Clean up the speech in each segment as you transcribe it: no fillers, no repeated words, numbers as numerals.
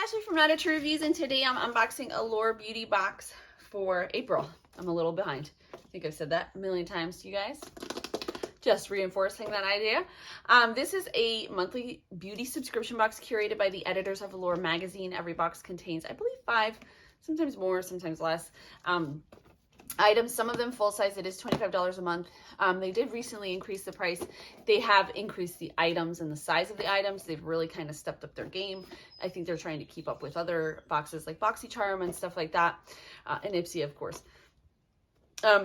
Ashley from Nordau to Reviews, and today I'm unboxing Allure Beauty Box for April. I'm a little behind. I think I've said that a million times to you guys. Just reinforcing that idea. This is a monthly beauty subscription box curated by the editors of Allure magazine. Every box contains, I believe, 5, sometimes more, sometimes less, items. Some of them full size. It is $25 a month. They did recently increase the price. They have increased the items and the size of the items. They've really kind of stepped up their game. I think they're trying to keep up with other boxes like BoxyCharm and stuff like that, and Ipsy, of course.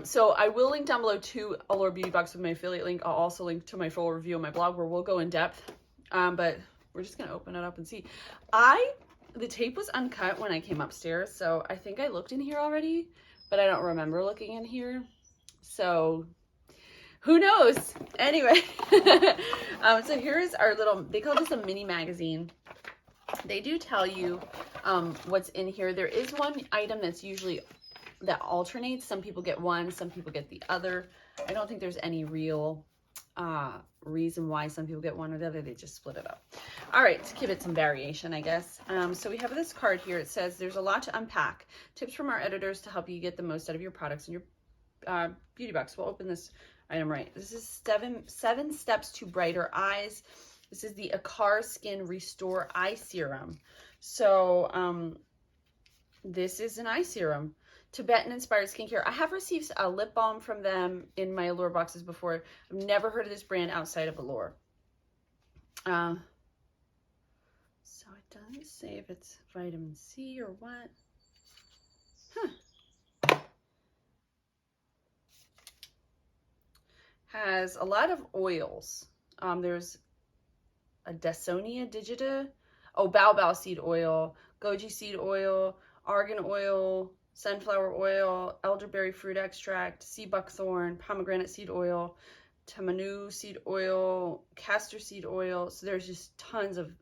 So I will link down below to Allure Beauty Box with my affiliate link. I'll also link to my full review on my blog where we'll go in depth. But we're just gonna open it up and see. The tape was uncut when I came upstairs, so I think I looked in here already, but I don't remember looking in here. So who knows? Anyway, so here is our little, they call this a mini magazine. They do tell you what's in here. There is one item that's usually, that alternates. Some people get one, some people get the other. I don't think there's any real reason why some people get one or the other. They just split it up. All right, to give it some variation, I guess. So we have this card here. It says there's a lot to unpack. Tips from our editors to help you get the most out of your products in your beauty box. We'll open this item right. This is seven steps to brighter eyes. This is the Akar Skin Restore Eye Serum. So this is an eye serum. Tibetan-inspired skincare. I have received a lip balm from them in my Allure boxes before. I've never heard of this brand outside of Allure. So it doesn't say if it's vitamin C or what. Huh. Has a lot of oils. There's a Dasonia digita, baobab seed oil, goji seed oil, argan oil, sunflower oil, elderberry fruit extract, sea buckthorn, pomegranate seed oil, tamanu seed oil, castor seed oil. So there's just tons of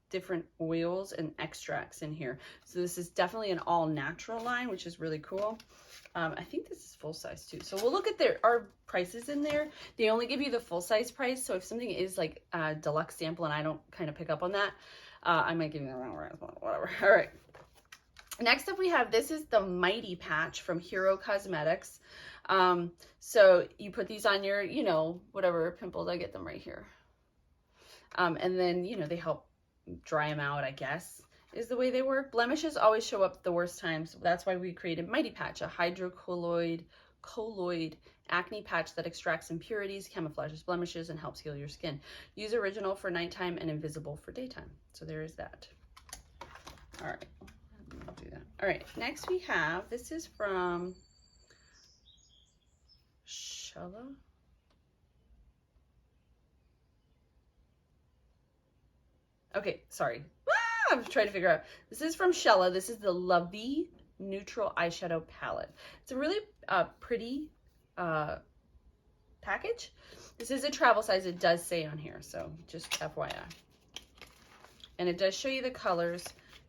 different oils and extracts in here. So this is definitely an all natural line, which is really cool. I think this is full size too. So we'll look at our prices in there. They only give you the full size price. So if something is like a deluxe sample and I don't kind of pick up on that, I might give you the wrong price, whatever. All right. Next up we have, this is the Mighty Patch from Hero Cosmetics. So you put these on your, whatever pimples. I get them right here. And then, they help dry them out, I guess, is the way they work. Blemishes always show up the worst times. That's why we created Mighty Patch, a hydrocolloid acne patch that extracts impurities, camouflages blemishes, and helps heal your skin. Use original for nighttime and invisible for daytime. So there is that. All right. I'll do that. All right, next we have, this is from Shella. Okay, sorry. I'm trying to figure out. This is from Shella. This is the Lovey Neutral Eyeshadow Palette. It's a really pretty package. This is a travel size. It does say on here, so just FYI. And it does show you the colors.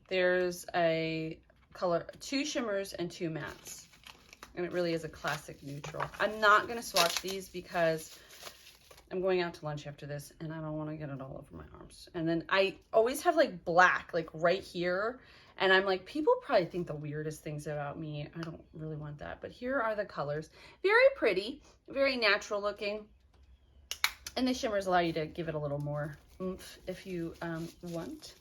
There's a color, 2 shimmers and 2 mattes. And it really is a classic neutral. I'm not going to swatch these because I'm going out to lunch after this and I don't want to get it all over my arms. And then I always have like black, like right here. And I'm like, people probably think the weirdest things about me. I don't really want that. But here are the colors. Very pretty, very natural looking. And the shimmers allow you to give it a little more oomph if you want.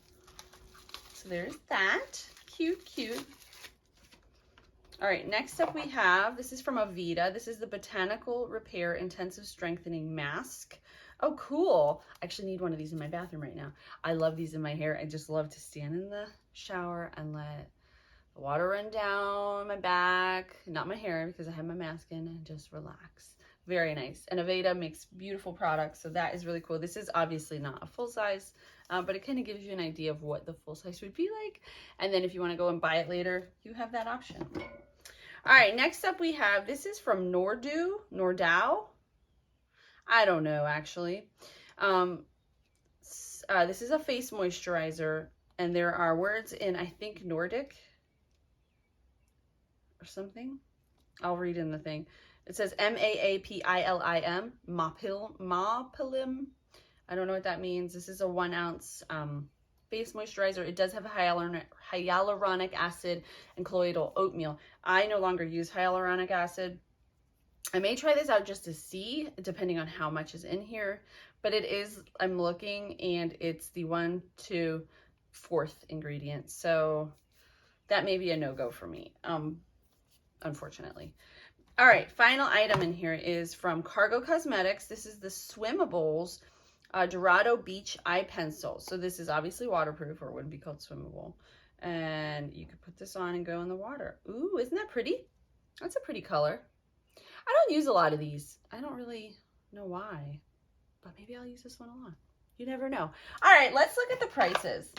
So there's that. Cute, cute. All right, next up we have, this is from Aveda. This is the Botanical Repair Intensive Strengthening Mask. Oh, cool. I actually need one of these in my bathroom right now. I love these in my hair. I just love to stand in the shower and let the water run down my back, not my hair because I have my mask in, and just relax. Very nice. And Aveda makes beautiful products, so that is really cool. This is obviously not a full size, but it kind of gives you an idea of what the full size would be like. And then if you want to go and buy it later, you have that option. All right, next up we have, this is from Nordau. I don't know, actually. This is a face moisturizer, and there are words in, I think, Nordic or something. I'll read in the thing. It says Mapillim. I don't know what that means. This is a 1 ounce face moisturizer. It does have hyaluronic acid and colloidal oatmeal. I no longer use hyaluronic acid. I may try this out just to see, depending on how much is in here, but it is, I'm looking, and it's the 1 to 4th ingredient. So that may be a no-go for me, unfortunately. All right, final item in here is from Cargo Cosmetics. This is the Swimmables Dorado Beach Eye Pencil. So this is obviously waterproof, or it wouldn't be called swimmable. And you could put this on and go in the water. Ooh, isn't that pretty? That's a pretty color. I don't use a lot of these. I don't really know why, but maybe I'll use this one a lot. You never know. All right, let's look at the prices.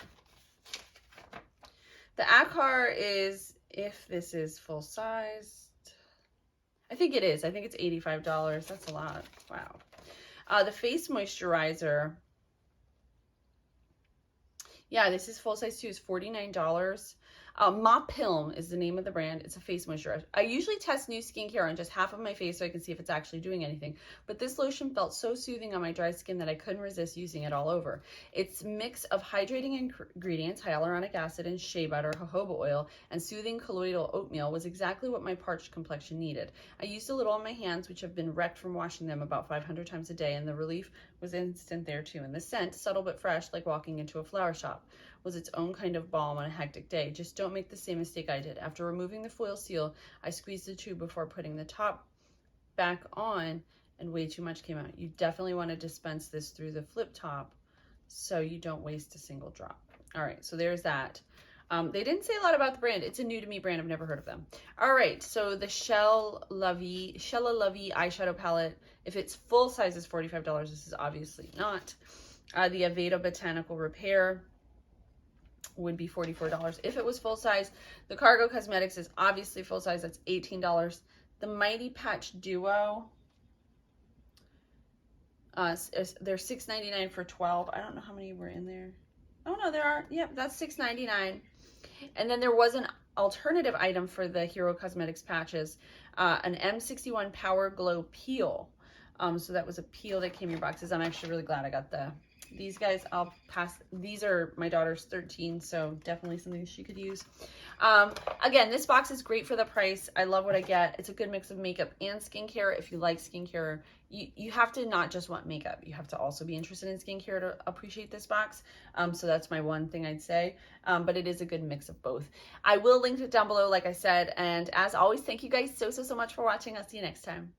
The Acar is, if this is full size, I think it is. I think it's $85. That's a lot. Wow. The face moisturizer, yeah, this is full size too, is $49. Mop Pilm is the name of the brand. It's a face moisturizer. I usually test new skincare on just half of my face so I can see if it's actually doing anything. But this lotion felt so soothing on my dry skin that I couldn't resist using it all over. Its mix of hydrating ingredients, hyaluronic acid and shea butter, jojoba oil, and soothing colloidal oatmeal was exactly what my parched complexion needed. I used a little on my hands, which have been wrecked from washing them about 500 times a day, and the relief was instant there too. And the scent, subtle but fresh, like walking into a flower shop, was its own kind of balm on a hectic day. Just don't make the same mistake I did. After removing the foil seal, I squeezed the tube before putting the top back on, and way too much came out. You definitely want to dispense this through the flip top so you don't waste a single drop. All right, so there's that. They didn't say a lot about the brand. It's a new to me brand. I've never heard of them. All right, so the Shella Lovey eyeshadow palette, if it's full size, is $45. This is obviously not. The Aveda Botanical Repair would be $44 if it was full size. The Cargo Cosmetics is obviously full size. That's $18. The Mighty Patch Duo, they're $6.99 for 12. I don't know how many were in there. Oh no, there are. Yep, that's $6.99. And then there was an alternative item for the Hero Cosmetics patches, an M61 Power Glow Peel. So that was a peel that came in your boxes. I'm actually really glad I got these guys. I'll pass. These are my daughter's 13, so definitely something she could use. Again, this box is great for the price. I love what I get. It's a good mix of makeup and skincare. If you like skincare, you have to not just want makeup. You have to also be interested in skincare to appreciate this box. So that's my one thing I'd say. But it is a good mix of both. I will link it down below, like I said. And as always, thank you guys so much for watching. I'll see you next time.